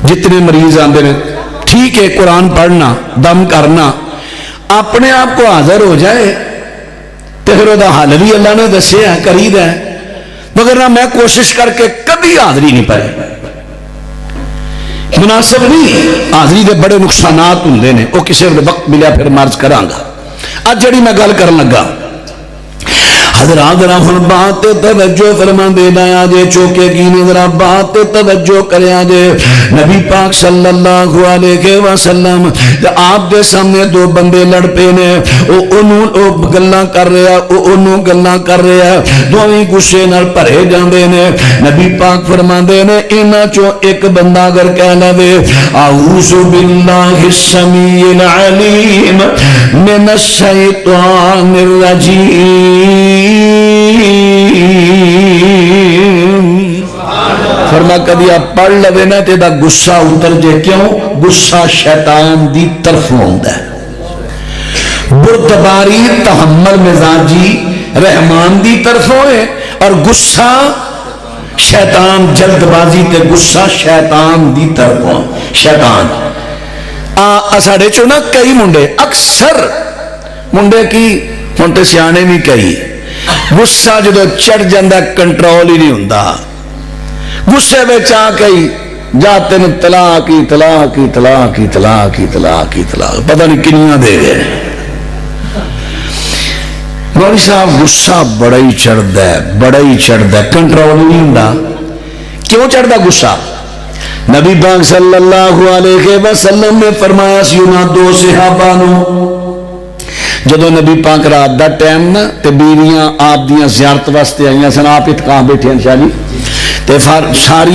जितने मरीज आते हैं ठीक है, कुरान पढ़ना दम करना अपने आप को हाजिर हो जाए तो फिर वह हल भी अल्लाह ने दसिया करीदा है, मगर ना मैं कोशिश करके कभी हाजरी नहीं पाई, मुनासिब नहीं। हाजरी के बड़े नुकसानात होंगे ने, वो किसी वक्त मिलिया फिर मर्ज करांगा। अज जी मैं गल कर लगा हजरात जरा हुण बात ते तवज्जो फरमांदे जाया जे, चौके की ने जरा बात ते तवज्जो करया जे। नबी पाक सल्लल्लाहु अलैहि वसल्लम आप दे सामने दो बंदे लड़ पे ने, ओ गल्लां कर रहा, ओनू गल्लां कर रहा, दोवें गुस्से नाल भरे जांदे ने। नबी पाक फरमांदे ने इन्हां चों एक बंदा अगर कह लवे आऊज़ु बिल्लाहि समीइल अलीम मिनश शैतानिर रजीम, फरमा कभी आप पढ़ लवे ना तो गुस्सा उतर जे। क्यों? गुस्सा शैतान दी तरफों आउंदा है। बुर्दबारी तहम्मल मिजाजी रहमान दी तरफों है, और गुस्सा शैतान जल्दबाजी ते गुस्सा शैतान दी तरफों। शैतान साढ़े चो ना कई मुंडे, अक्सर मुंडे की हुण ते सियाणे भी कई, गुस्सा जो चढ़ जाता कंट्रोल ही नहीं होंदा। गुस्से में आ कई जा तेन तलाक ही तलाक ही तलाक ही तलाक ही तलाक ही तलाक पता नहीं किनिया दे गए। मौलवी साहब गुस्सा बड़ा ही चढ़ता है, बड़ा ही चढ़ता है, कंट्रोल नहीं होंदा। क्यों चढ़ता गुस्सा? नबी पाक सल्लल्लाहु अलैहि वसल्लम ने फरमाया सी उन्हां दो सहाबा नूं, जदों नबी पाक रात का टाइम ना ते बीवियां आप दियां ज़ियारत वास्ते आईयां सन, आप इत्कां बैठे शाह जी, ते सारी